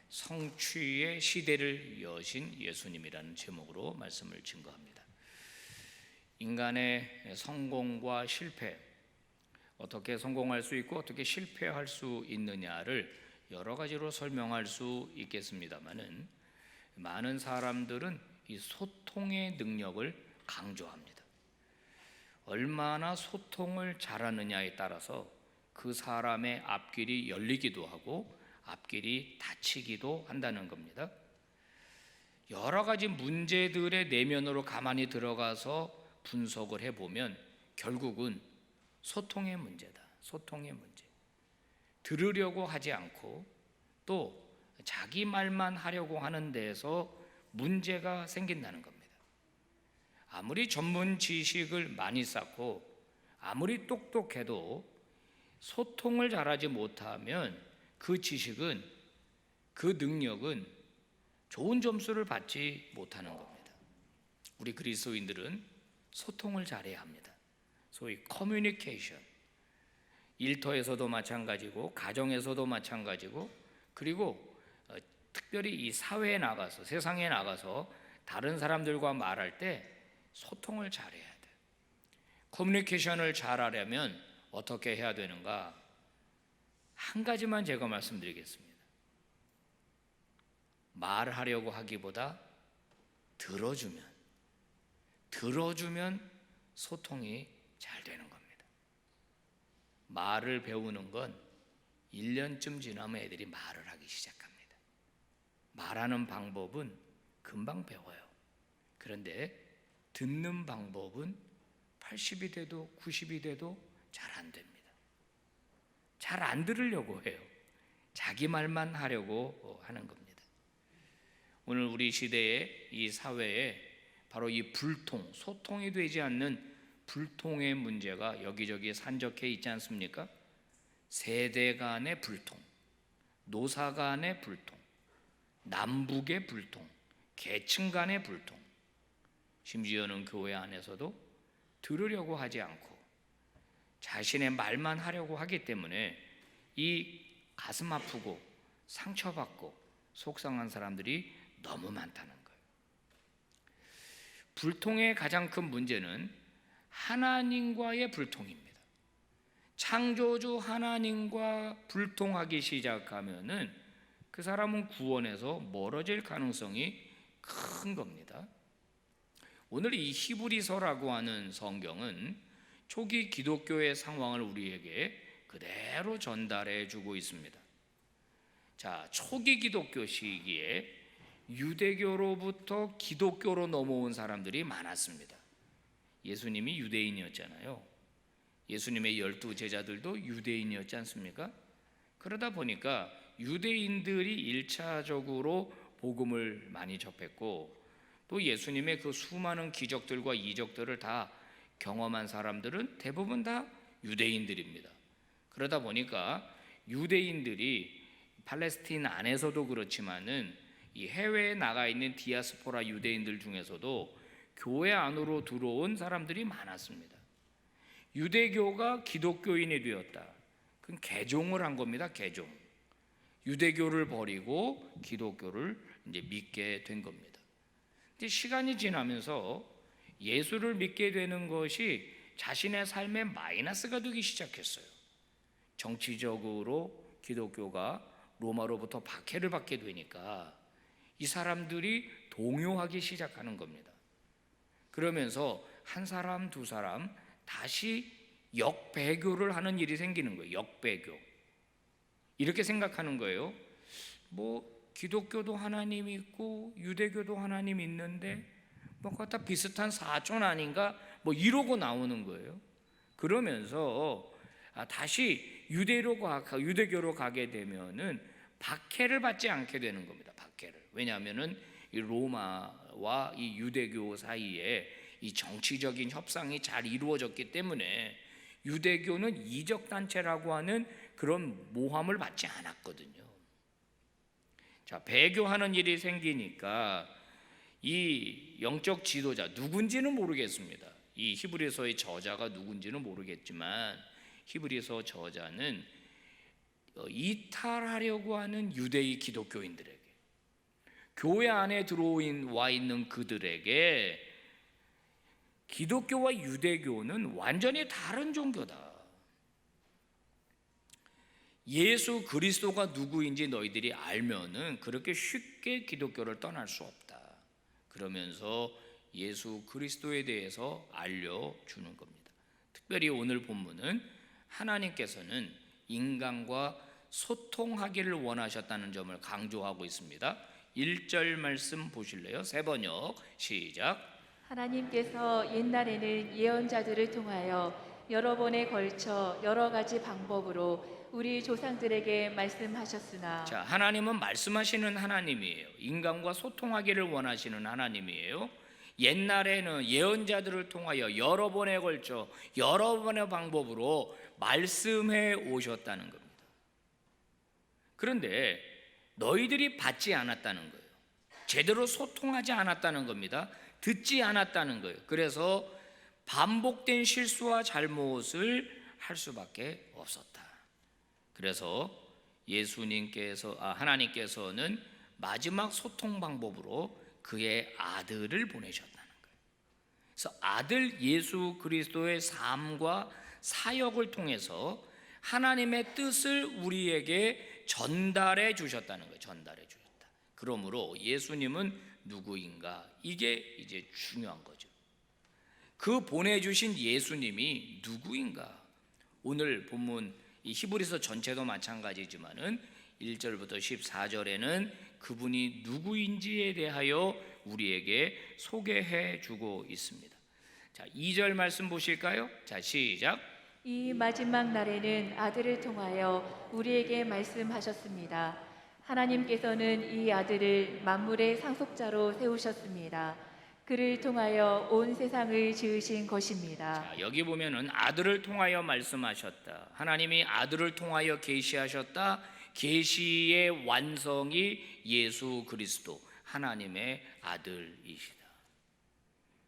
성취의 시대를 여신 예수님이라는 제목으로 말씀을 증거합니다. 인간의 성공과 실패, 어떻게 성공할 수 있고 어떻게 실패할 수 있느냐를 여러 가지로 설명할 수 있겠습니다만은 많은 사람들은 이 소통의 능력을 강조합니다. 얼마나 소통을 잘하느냐에 따라서 그 사람의 앞길이 열리기도 하고 앞길이 닫히기도 한다는 겁니다. 여러 가지 문제들의 내면으로 가만히 들어가서 분석을 해보면 결국은 소통의 문제다. 소통의 문제. 들으려고 하지 않고 또 자기 말만 하려고 하는 데에서 문제가 생긴다는 겁니다. 아무리 전문 지식을 많이 쌓고 아무리 똑똑해도 소통을 잘하지 못하면 그 지식은, 그 능력은 좋은 점수를 받지 못하는 겁니다. 우리 그리스도인들은 소통을 잘해야 합니다. 소위 커뮤니케이션, 일터에서도 마찬가지고 가정에서도 마찬가지고, 그리고 특별히 이 사회에 나가서, 세상에 나가서 다른 사람들과 말할 때 소통을 잘해야 돼요. 커뮤니케이션을 잘하려면 어떻게 해야 되는가? 한 가지만 제가 말씀드리겠습니다. 말하려고 하기보다 들어주면 소통이 잘 되는 겁니다. 말을 배우는 건 1년쯤 지나면 애들이 말을 하기 시작합니다. 말하는 방법은 금방 배워요. 그런데 듣는 방법은 80이 돼도 90이 돼도 잘 안 됩니다. 잘 안 들으려고 해요. 자기 말만 하려고 하는 겁니다. 오늘 우리 시대의 이 사회에 바로 이 불통, 소통이 되지 않는 불통의 문제가 여기저기 산적해 있지 않습니까? 세대 간의 불통, 노사 간의 불통, 남북의 불통, 계층 간의 불통, 심지어는 교회 안에서도 들으려고 하지 않고 자신의 말만 하려고 하기 때문에 이 가슴 아프고 상처받고 속상한 사람들이 너무 많다는 거예요. 불통의 가장 큰 문제는 하나님과의 불통입니다. 창조주 하나님과 불통하기 시작하면은 그 사람은 구원에서 멀어질 가능성이 큰 겁니다. 오늘 이 히브리서라고 하는 성경은 초기 기독교의 상황을 우리에게 그대로 전달해 주고 있습니다. 자, 초기 기독교 시기에 유대교로부터 기독교로 넘어온 사람들이 많았습니다. 예수님이 유대인이었잖아요. 예수님의 12 제자들도 유대인이었지 않습니까? 그러다 보니까 유대인들이 1차적으로 복음을 많이 접했고 또 예수님의 그 수많은 기적들과 이적들을 다 경험한 사람들은 대부분 다 유대인들입니다. 그러다 보니까 유대인들이 팔레스틴 안에서도 그렇지만은 이 해외에 나가 있는 디아스포라 유대인들 중에서도 교회 안으로 들어온 사람들이 많았습니다. 유대교가 기독교인이 되었다. 그건 개종을 한 겁니다. 개종. 유대교를 버리고 기독교를 이제 믿게 된 겁니다. 근데 시간이 지나면서 예수를 믿게 되는 것이 자신의 삶에 마이너스가 되기 시작했어요. 정치적으로 기독교가 로마로부터 박해를 받게 되니까 이 사람들이 동요하기 시작하는 겁니다. 그러면서 한 사람 두 사람 다시 역배교를 하는 일이 생기는 거예요. 역배교. 이렇게 생각하는 거예요. 뭐 기독교도 하나님 있고 유대교도 하나님 있는데 뭔가 다 비슷한 사촌 아닌가? 뭐 이러고 나오는 거예요. 그러면서 다시 유대교로 가게 되면은 박해를 받지 않게 되는 겁니다. 박해를. 왜냐하면은 이 로마와 이 유대교 사이에 이 정치적인 협상이 잘 이루어졌기 때문에 유대교는 이적 단체라고 하는 그런 모함을 받지 않았거든요. 자, 배교하는 일이 생기니까 이 영적 지도자 누군지는 모르겠습니다. 이 히브리서의 저자가 누군지는 모르겠지만 히브리서 저자는 이탈하려고 하는 유대의 기독교인들에게 교회 안에 들어와 있는 그들에게 기독교와 유대교는 완전히 다른 종교다. 예수 그리스도가 누구인지 너희들이 알면은 그렇게 쉽게 기독교를 떠날 수 없다. 그러면서 예수 그리스도에 대해서 알려주는 겁니다. 특별히 오늘 본문은 하나님께서는 인간과 소통하기를 원하셨다는 점을 강조하고 있습니다. 1절 말씀 보실래요? 세 번역 시작. 하나님께서 옛날에는 예언자들을 통하여 여러 번에 걸쳐 여러 가지 방법으로 우리 조상들에게 말씀하셨으나, 자, 하나님은 말씀하시는 하나님이에요. 인간과 소통하기를 원하시는 하나님이에요. 옛날에는 예언자들을 통하여 여러 번에 걸쳐 여러 번의 방법으로 말씀해 오셨다는 겁니다. 그런데 너희들이 받지 않았다는 거예요. 제대로 소통하지 않았다는 겁니다. 듣지 않았다는 거예요. 그래서 반복된 실수와 잘못을 할 수밖에 없었다. 그래서 하나님께서는 마지막 소통 방법으로 그의 아들을 보내셨다는 거예요. 그래서 아들 예수 그리스도의 삶과 사역을 통해서 하나님의 뜻을 우리에게 전달해 주셨다는 거예요. 전달해 주셨다. 그러므로 예수님은 누구인가? 이게 이제 중요한 거죠. 그 보내주신 예수님이 누구인가? 오늘 본문 이 히브리서 전체도 마찬가지지만은 1절부터 14절에는 그분이 누구인지에 대하여 우리에게 소개해 주고 있습니다. 자, 2절 말씀 보실까요? 자, 시작. 이 마지막 날에는 아들을 통하여 우리에게 말씀하셨습니다. 하나님께서는 이 아들을 만물의 상속자로 세우셨습니다. 그를 통하여 온 세상을 지으신 것입니다. 자, 여기 보면은 아들을 통하여 말씀하셨다. 하나님이 아들을 통하여 계시하셨다. 계시의 완성이 예수 그리스도 하나님의 아들이시다.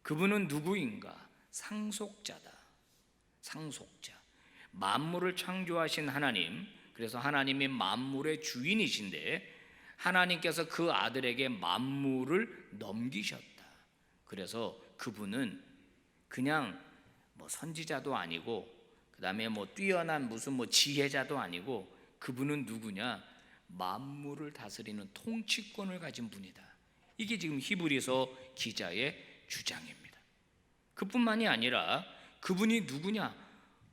그분은 누구인가? 상속자다. 상속자. 만물을 창조하신 하나님, 그래서 하나님이 만물의 주인이신데 하나님께서 그 아들에게 만물을 넘기셨다. 그래서 그분은 그냥 선지자도 아니고 그다음에 뛰어난 무슨 지혜자도 아니고 그분은 누구냐? 만물을 다스리는 통치권을 가진 분이다. 이게 지금 히브리서 기자의 주장입니다. 그뿐만이 아니라 그분이 누구냐?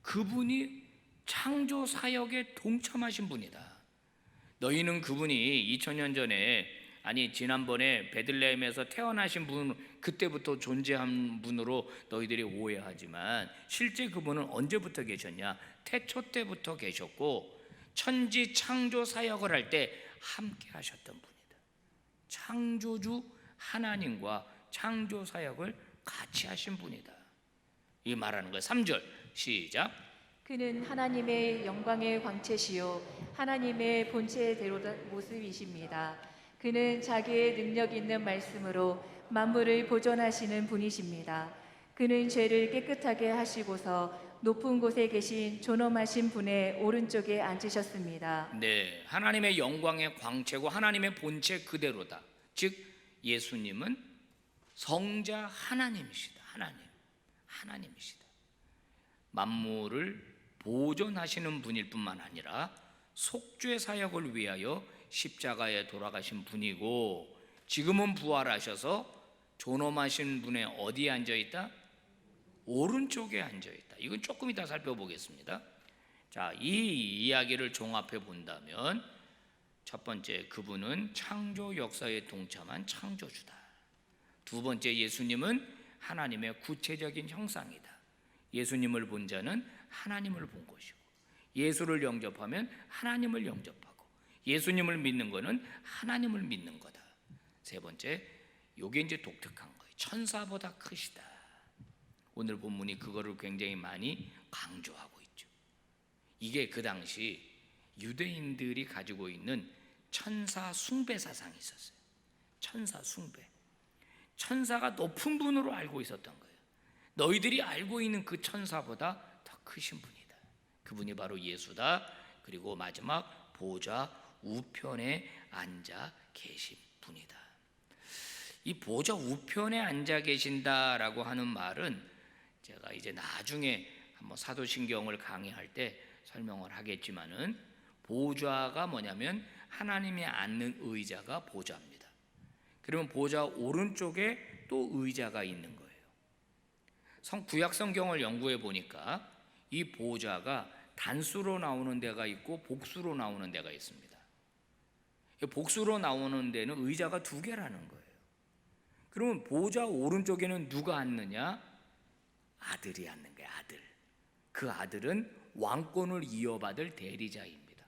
그분이 창조 사역에 동참하신 분이다. 너희는 그분이 2000년 전에 지난번에 베들레헴에서 태어나신 분 그때부터 존재한 분으로 너희들이 오해하지만 실제 그분은 언제부터 계셨냐? 태초 때부터 계셨고 천지 창조 사역을 할 때 함께 하셨던 분이다. 창조주 하나님과 창조 사역을 같이 하신 분이다. 이 말하는 거예요. 3절 시작. 그는 하나님의 영광의 광채시요 하나님의 본체대로 모습이십니다. 그는 자기의 능력 있는 말씀으로 만물을 보존하시는 분이십니다. 그는 죄를 깨끗하게 하시고서 높은 곳에 계신 존엄하신 분의 오른쪽에 앉으셨습니다. 네, 하나님의 영광의 광채고 하나님의 본체 그대로다. 즉 예수님은 성자 하나님이시다. 하나님이시다. 만물을 보존하시는 분일 뿐만 아니라 속죄 사역을 위하여 십자가에 돌아가신 분이고 지금은 부활하셔서 존엄하신 분의 어디에 앉아있다? 오른쪽에 앉아있다. 이건 조금 이따 살펴보겠습니다. 자, 이 이야기를 종합해 본다면 첫 번째, 그분은 창조 역사에 동참한 창조주다. 두 번째, 예수님은 하나님의 구체적인 형상이다. 예수님을 본 자는 하나님을 본 것이고 예수를 영접하면 하나님을 영접하고 예수님을 믿는 것은 하나님을 믿는 거다. 세 번째, 요게 이제 독특한 거예요. 천사보다 크시다. 오늘 본문이 그거를 굉장히 많이 강조하고 있죠. 이게 그 당시 유대인들이 가지고 있는 천사 숭배 사상이 있었어요. 천사 숭배. 천사가 높은 분으로 알고 있었던 거예요. 너희들이 알고 있는 그 천사보다 더 크신 분이다. 그분이 바로 예수다. 그리고 마지막 보좌 우편에 앉아 계신 분이다. 이 보좌 우편에 앉아 계신다라고 하는 말은 제가 이제 나중에 한번 사도신경을 강의할 때 설명을 하겠지만은, 보좌가 뭐냐면 하나님이 앉는 의자가 보좌입니다. 그러면 보좌 오른쪽에 또 의자가 있는 거예요. 구약 성경을 연구해 보니까 이 보좌가 단수로 나오는 데가 있고 복수로 나오는 데가 있습니다. 복수로 나오는 데는 의자가 2개라는 거예요. 그러면 보좌 오른쪽에는 누가 앉느냐? 아들이 앉는 거예요. 아들. 그 아들은 왕권을 이어받을 대리자입니다.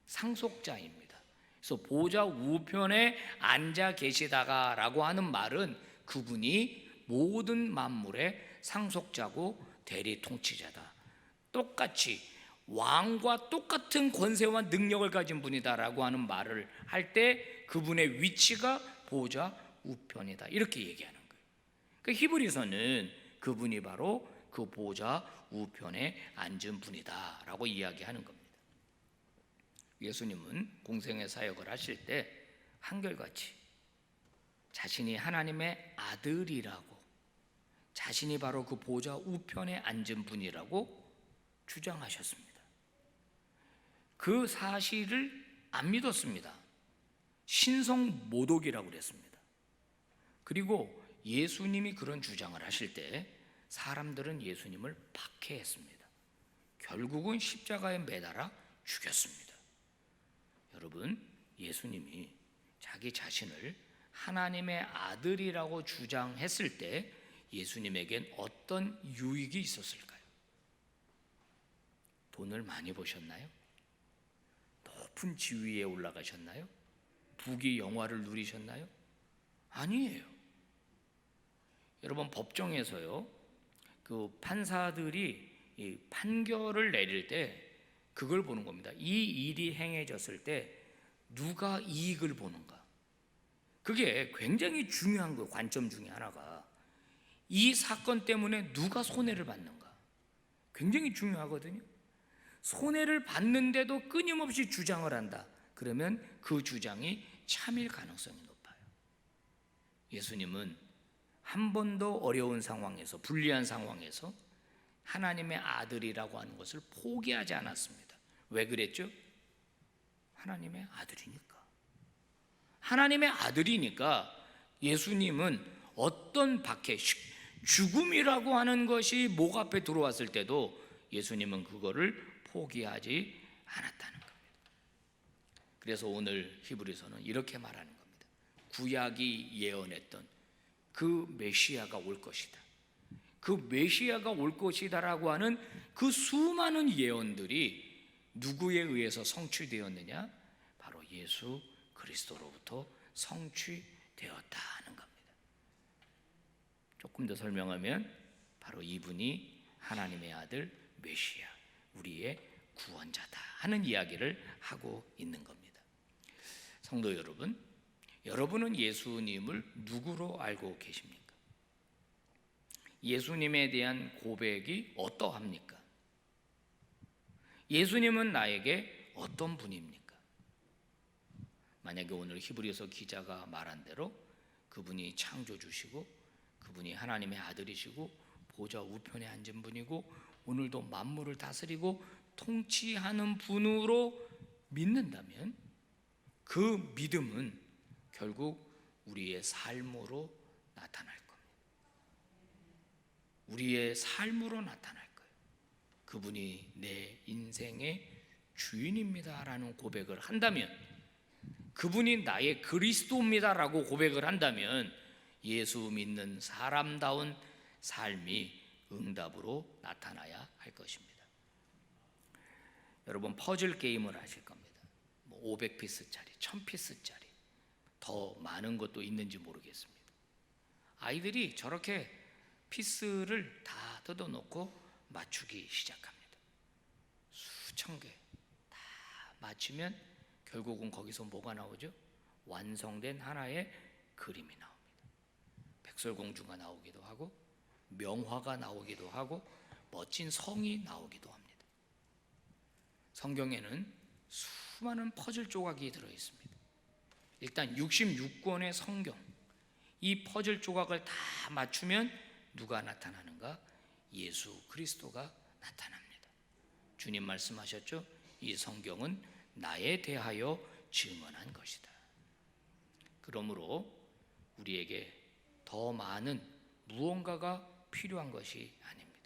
상속자입니다. 그래서 보좌 우편에 앉아 계시다가라고 하는 말은 그분이 모든 만물의 상속자고 대리 통치자다. 똑같이 왕과 똑같은 권세와 능력을 가진 분이다라고 하는 말을 할 때 그분의 위치가 보좌 우편이다, 이렇게 얘기하는 거예요. 그 히브리서는 그분이 바로 그 보좌 우편에 앉은 분이다라고 이야기하는 겁니다. 예수님은 공생의 사역을 하실 때 한결같이 자신이 하나님의 아들이라고, 자신이 바로 그 보좌 우편에 앉은 분이라고 주장하셨습니다. 그 사실을 안 믿었습니다. 신성 모독이라고 그랬습니다. 그리고 예수님이 그런 주장을 하실 때 사람들은 예수님을 박해했습니다. 결국은 십자가에 매달아 죽였습니다. 여러분, 예수님이 자기 자신을 하나님의 아들이라고 주장했을 때 예수님에겐 어떤 유익이 있었을까요? 돈을 많이 버셨나요? 높은 지위에 올라가셨나요? 부귀 영화를 누리셨나요? 아니에요. 여러분, 법정에서요, 그 판사들이 이 판결을 내릴 때 그걸 보는 겁니다. 이 일이 행해졌을 때 누가 이익을 보는가? 그게 굉장히 중요한 거예요. 관점 중에 하나가 이 사건 때문에 누가 손해를 받는가? 굉장히 중요하거든요. 손해를 받는데도 끊임없이 주장을 한다. 그러면 그 주장이 참일 가능성이 높아요. 예수님은 한 번도 어려운 상황에서, 불리한 상황에서 하나님의 아들이라고 하는 것을 포기하지 않았습니다. 왜 그랬죠? 하나님의 아들이니까. 하나님의 아들이니까 예수님은 어떤 박해, 죽음이라고 하는 것이 목 앞에 들어왔을 때도 예수님은 그거를 포기하지 않았다는 겁니다. 그래서 오늘 히브리서는 이렇게 말하는 겁니다. 구약이 예언했던 그 메시아가 올 것이다. 그 메시아가 올 것이다라고 하는 그 수많은 예언들이 누구에 의해서 성취되었느냐? 바로 예수 그리스도로부터 성취되었다 하는 겁니다. 조금 더 설명하면 바로 이분이 하나님의 아들 메시아, 우리의 구원자다 하는 이야기를 하고 있는 겁니다. 성도 여러분, 여러분은 예수님을 누구로 알고 계십니까? 예수님에 대한 고백이 어떠합니까? 예수님은 나에게 어떤 분입니까? 만약에 오늘 히브리서 기자가 말한 대로 그분이 창조주시고 그분이 하나님의 아들이시고 보좌 우편에 앉은 분이고 오늘도 만물을 다스리고 통치하는 분으로 믿는다면 그 믿음은 결국 우리의 삶으로 나타날 겁니다. 우리의 삶으로 나타날 거예요. 그분이 내 인생의 주인입니다라는 고백을 한다면, 그분이 나의 그리스도입니다라고 고백을 한다면 예수 믿는 사람다운 삶이 응답으로 나타나야 할 것입니다. 여러분, 퍼즐 게임을 하실 겁니다. 500피스짜리, 1000피스짜리, 더 많은 것도 있는지 모르겠습니다. 아이들이 저렇게 피스를 다 뜯어놓고 맞추기 시작합니다. 수천 개 다 맞추면 결국은 거기서 뭐가 나오죠? 완성된 하나의 그림이 나옵니다. 백설공주가 나오기도 하고 명화가 나오기도 하고 멋진 성이 나오기도 합니다. 성경에는 수많은 퍼즐 조각이 들어있습니다. 일단 66권의 성경, 이 퍼즐 조각을 다 맞추면 누가 나타나는가? 예수 그리스도가 나타납니다. 주님 말씀하셨죠? 이 성경은 나에 대하여 증언한 것이다. 그러므로 우리에게 더 많은 무언가가 필요한 것이 아닙니다.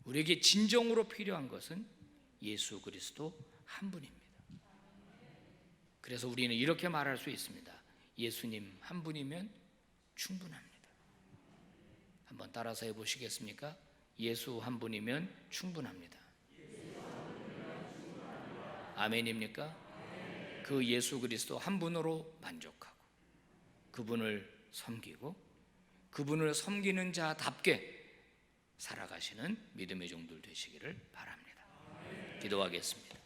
우리에게 진정으로 필요한 것은 예수 그리스도 한 분입니다. 그래서 우리는 이렇게 말할 수 있습니다. 예수님 한 분이면 충분합니다. 한번 따라서 해보시겠습니까? 예수 한 분이면 충분합니다. 아멘입니까? 그 예수 그리스도 한 분으로 만족하고 그분을 섬기고 그분을 섬기는 자답게 살아가시는 믿음의 종들 되시기를 바랍니다. 기도하겠습니다.